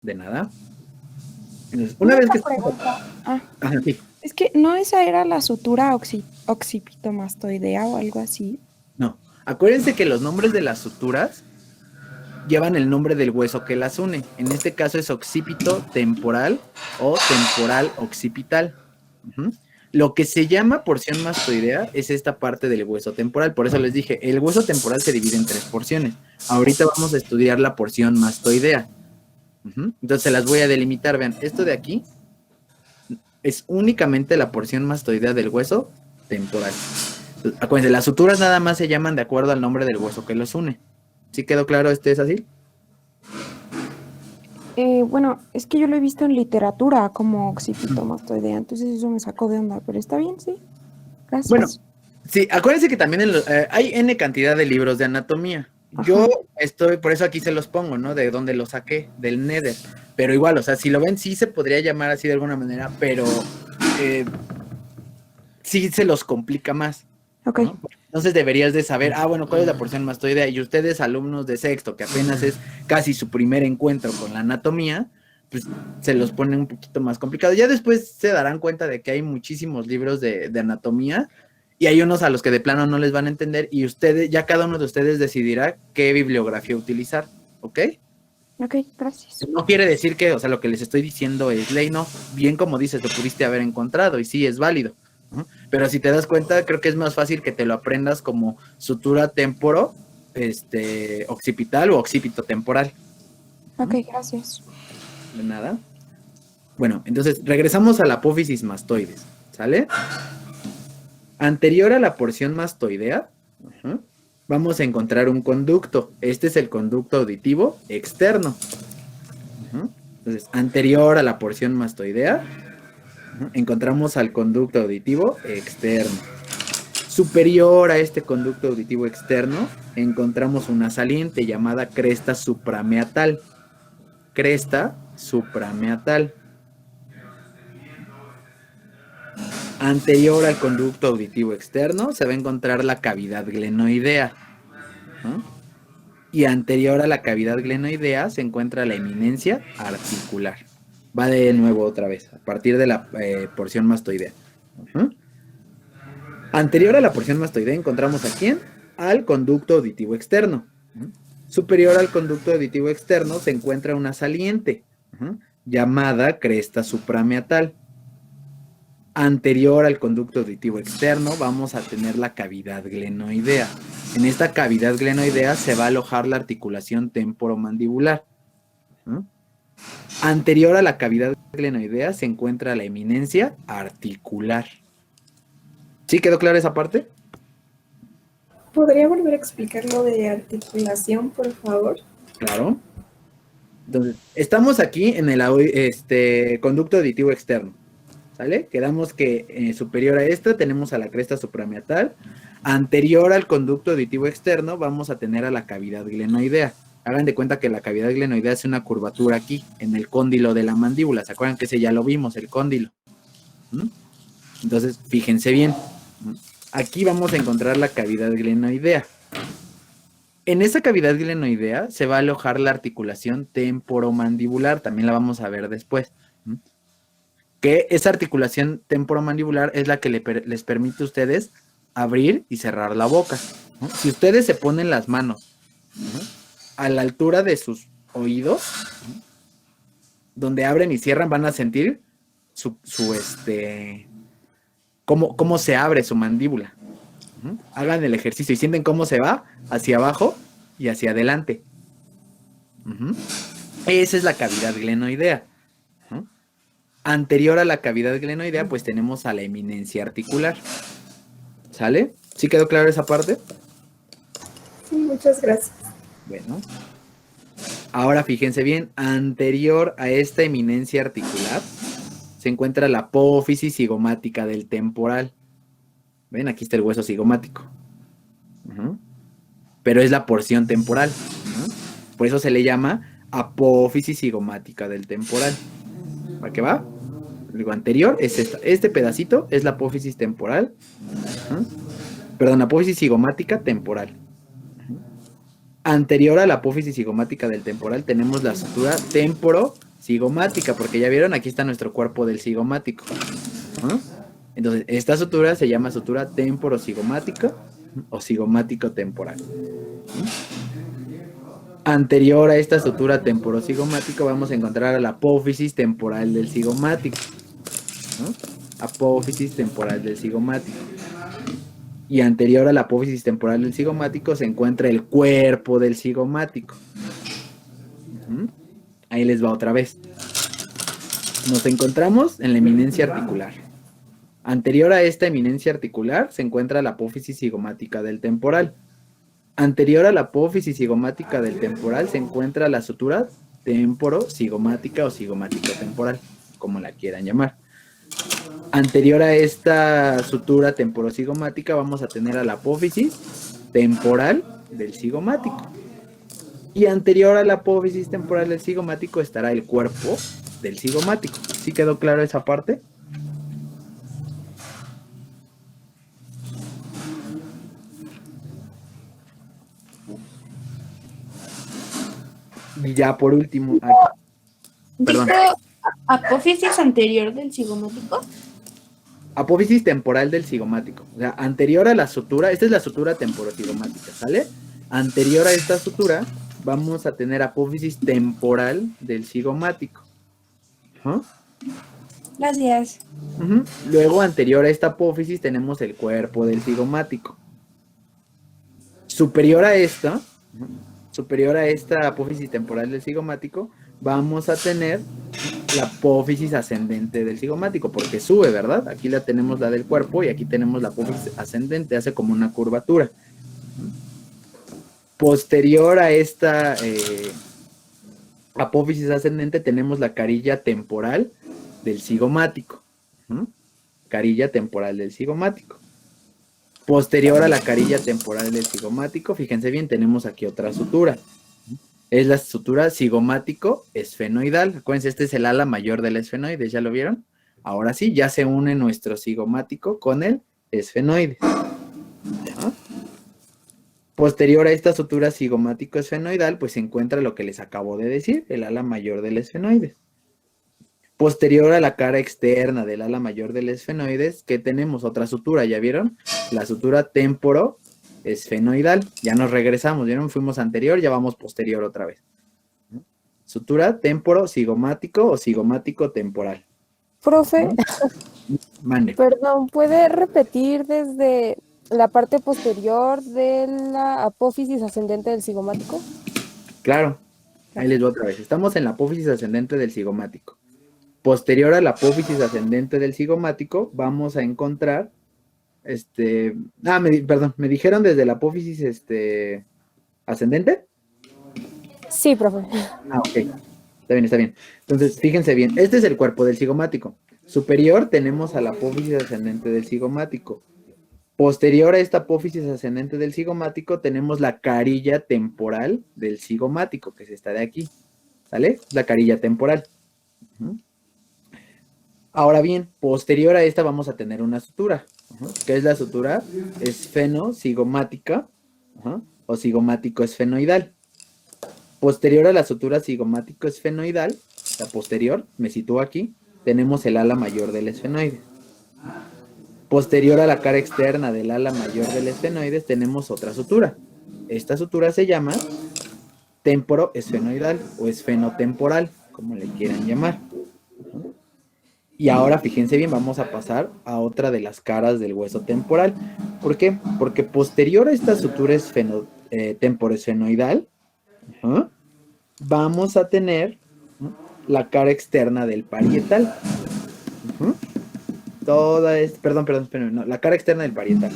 De nada. Entonces, una vez que estamos... Pregunta. Ajá, sí. Es que no esa era la sutura occipitomastoidea o algo así. No. Acuérdense que los nombres de las suturas llevan el nombre del hueso que las une. En este caso es occipito temporal o temporal occipital. Uh-huh. Lo que se llama porción mastoidea es esta parte del hueso temporal. Por eso les dije, el hueso temporal se divide en 3 porciones. Ahorita vamos a estudiar la porción mastoidea. Uh-huh. Entonces se las voy a delimitar. Vean, esto de aquí es únicamente la porción mastoidea del hueso temporal. Acuérdense, las suturas nada más se llaman de acuerdo al nombre del hueso que los une. ¿Sí quedó claro es así? Bueno, es que yo lo he visto en literatura como occipitomastoidea, entonces eso me sacó de onda, pero está bien, sí. Gracias. Bueno, sí, acuérdense que también hay N cantidad de libros de anatomía. Ajá. Yo estoy, por eso aquí se los pongo, ¿no? De dónde los saqué, del Nether. Pero igual, o sea, si lo ven, sí se podría llamar así de alguna manera, pero sí se los complica más. Ok. ¿No? Entonces deberías de saber, bueno, ¿cuál es la porción mastoidea? Y ustedes, alumnos de sexto, que apenas es casi su primer encuentro con la anatomía, pues se los pone un poquito más complicado. Ya después se darán cuenta de que hay muchísimos libros de anatomía y hay unos a los que de plano no les van a entender y ustedes, ya cada uno de ustedes decidirá qué bibliografía utilizar, ¿ok? Ok, gracias. No quiere decir que, o sea, lo que les estoy diciendo es ley, no. Bien como dices, lo pudiste haber encontrado y sí, es válido. Pero si te das cuenta, creo que es más fácil que te lo aprendas como sutura temporo, occipital o occipito temporal. Ok, gracias. De nada. Bueno, entonces regresamos a la apófisis mastoides, ¿sale? Anterior a la porción mastoidea, vamos a encontrar un conducto. Este es el conducto auditivo externo. Entonces, anterior a la porción mastoidea, encontramos al conducto auditivo externo. Superior a este conducto auditivo externo, encontramos una saliente llamada cresta suprameatal. Cresta suprameatal. Anterior al conducto auditivo externo se va a encontrar la cavidad glenoidea. Y anterior a la cavidad glenoidea se encuentra la eminencia articular. Va de nuevo otra vez, a partir de la porción mastoidea. Anterior a la porción mastoidea encontramos a quién? Al conducto auditivo externo. Superior al conducto auditivo externo se encuentra una saliente llamada cresta suprameatal. Anterior al conducto auditivo externo vamos a tener la cavidad glenoidea. En esta cavidad glenoidea se va a alojar la articulación temporomandibular. Anterior a la cavidad glenoidea se encuentra la eminencia articular. ¿Sí quedó clara esa parte? ¿Podría volver a explicar lo de articulación, por favor? Claro. Entonces, estamos aquí en el conducto auditivo externo. ¿Sale? Quedamos que superior a esta tenemos a la cresta suprameatal. Anterior al conducto auditivo externo vamos a tener a la cavidad glenoidea. Hagan de cuenta que la cavidad glenoidea es una curvatura aquí, en el cóndilo de la mandíbula. ¿Se acuerdan que ese ya lo vimos, el cóndilo? Entonces, fíjense bien. Aquí vamos a encontrar la cavidad glenoidea. En esa cavidad glenoidea se va a alojar la articulación temporomandibular. También la vamos a ver después. Que esa articulación temporomandibular es la que les permite a ustedes abrir y cerrar la boca. Si ustedes se ponen las manos a la altura de sus oídos, donde abren y cierran, van a sentir cómo se abre su mandíbula. Hagan el ejercicio y sienten cómo se va hacia abajo y hacia adelante. Esa es la cavidad glenoidea. Anterior a la cavidad glenoidea, pues tenemos a la eminencia articular. ¿Sale? ¿Sí quedó claro esa parte? Sí, muchas gracias. Bueno. Ahora fíjense bien, anterior a esta eminencia articular se encuentra la apófisis cigomática del temporal. ¿Ven? Aquí está el hueso cigomático. Pero es la porción temporal. Por eso se le llama apófisis cigomática del temporal. ¿Para qué va? Lo anterior es esta. Este pedacito es la apófisis temporal. Perdón, apófisis cigomática temporal. Anterior a la apófisis cigomática del temporal tenemos la sutura cigomática, porque ya vieron, aquí está nuestro cuerpo del cigomático. ¿No? Entonces, esta sutura se llama sutura temporocigomática o cigomático temporal. Anterior a esta sutura temporocigomática vamos a encontrar a la apófisis temporal del cigomático. ¿No? Apófisis temporal del cigomático. Y anterior a la apófisis temporal del cigomático se encuentra el cuerpo del cigomático. Ahí les va otra vez. Nos encontramos en la eminencia articular. Anterior a esta eminencia articular se encuentra la apófisis cigomática del temporal. Anterior a la apófisis cigomática del temporal se encuentra la sutura temporocigomática o cigomático-temporal, como la quieran llamar. Anterior a esta sutura temporocigomática vamos a tener a la apófisis temporal del cigomático. Y anterior a la apófisis temporal del cigomático estará el cuerpo del cigomático. ¿Sí quedó claro esa parte? Y ya por último, perdón. ¿Dijo apófisis anterior del cigomático? Apófisis temporal del cigomático. O sea, anterior a la sutura, esta es la sutura temporocigomática, ¿sale? Anterior a esta sutura, vamos a tener apófisis temporal del cigomático. ¿Ah? Gracias. Luego, anterior a esta apófisis, tenemos el cuerpo del cigomático. Superior a esta apófisis temporal del cigomático, vamos a tener la apófisis ascendente del cigomático, porque sube, ¿verdad? Aquí la tenemos la del cuerpo y aquí tenemos la apófisis ascendente, hace como una curvatura. Posterior a esta apófisis ascendente tenemos la carilla temporal del cigomático. Carilla temporal del cigomático. Posterior a la carilla temporal del cigomático, fíjense bien, tenemos aquí otra sutura. Es la sutura cigomático-esfenoidal. Acuérdense, este es el ala mayor del esfenoide, ¿ya lo vieron? Ahora sí, ya se une nuestro cigomático con el esfenoide. ¿Ah? Posterior a esta sutura cigomático-esfenoidal, pues se encuentra lo que les acabo de decir, el ala mayor del esfenoide. Posterior a la cara externa del ala mayor del esfenoide, ¿qué tenemos? Otra sutura, ¿ya vieron? La sutura temporo-esfenoidal. Ya nos regresamos, ¿vieron? Fuimos anterior, ya vamos posterior otra vez. Sutura temporo-cigomático o cigomático-temporal. Profe, Mande. perdón, ¿puede repetir desde la parte posterior de la apófisis ascendente del cigomático? Claro, ahí les voy otra vez. Estamos en la apófisis ascendente del cigomático. Posterior a la apófisis ascendente del cigomático, vamos a encontrar, me dijeron desde la apófisis, ascendente. Sí, profe. Ok, está bien. Entonces, fíjense bien, este es el cuerpo del cigomático. Superior tenemos a la apófisis ascendente del cigomático. Posterior a esta apófisis ascendente del cigomático, tenemos la carilla temporal del cigomático, que es esta de aquí, ¿sale? La carilla temporal. Ahora bien, posterior a esta vamos a tener una sutura, que es la sutura esfenocigomática o cigomático-esfenoidal. Posterior a la sutura cigomático-esfenoidal, la posterior, me sitúo aquí, tenemos el ala mayor del esfenoide. Posterior a la cara externa del ala mayor del esfenoide, tenemos otra sutura. Esta sutura se llama temporo-esfenoidal o esfenotemporal, como le quieran llamar. Y ahora, fíjense bien, vamos a pasar a otra de las caras del hueso temporal. ¿Por qué? Porque posterior a esta sutura temporoesfenoidal, vamos a tener la cara externa del parietal. La cara externa del parietal.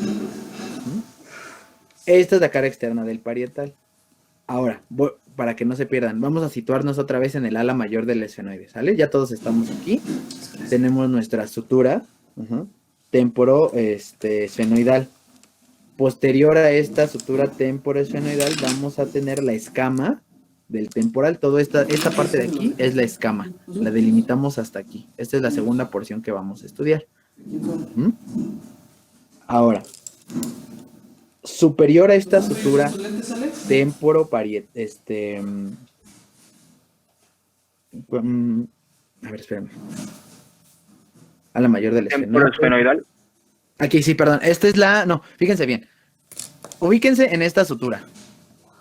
Esta es la cara externa del parietal. Ahora, para que no se pierdan, vamos a situarnos otra vez en el ala mayor del esfenoide, ¿sale? Ya todos estamos aquí. Tenemos nuestra sutura temporoesfenoidal. Posterior a esta sutura temporoesfenoidal vamos a tener la escama del temporal. Toda esta parte de aquí es la escama. La delimitamos hasta aquí. Esta es la segunda porción que vamos a estudiar. Ahora, superior a esta sutura A ver, espérame. A la mayor del Temporo esfenoidal. Aquí sí, perdón. Esta es la... No, fíjense bien. Ubíquense en esta sutura.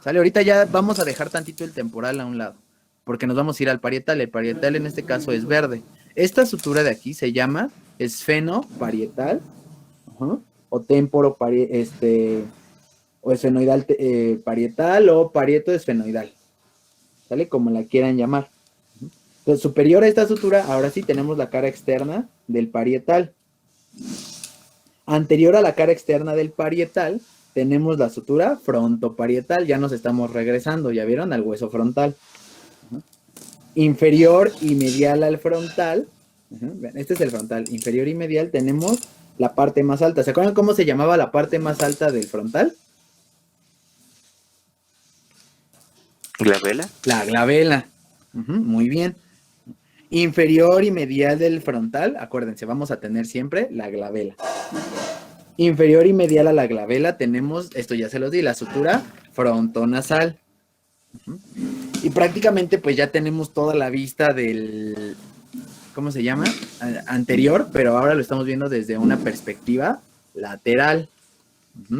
¿Sale? Ahorita ya vamos a dejar tantito el temporal a un lado, porque nos vamos a ir al parietal. El parietal en este caso es verde. Esta sutura de aquí se llama esfenoparietal, o temporo o esfenoidal parietal o parieto esfenoidal. ¿Sale? Como la quieran llamar. Entonces, superior a esta sutura, ahora sí tenemos la cara externa del parietal. Anterior a la cara externa del parietal, tenemos la sutura frontoparietal. Ya nos estamos regresando, ¿ya vieron? Al hueso frontal. Inferior y medial al frontal. Este es el frontal. Inferior y medial tenemos la parte más alta. ¿Se acuerdan cómo se llamaba la parte más alta del frontal? ¿Glabela? La glabela. Muy bien. Inferior y medial del frontal, acuérdense, vamos a tener siempre la glabela. Inferior y medial a la glabela tenemos, esto ya se los di, la sutura frontonasal. Y prácticamente pues ya tenemos toda la vista del, ¿cómo se llama? Anterior, pero ahora lo estamos viendo desde una perspectiva lateral.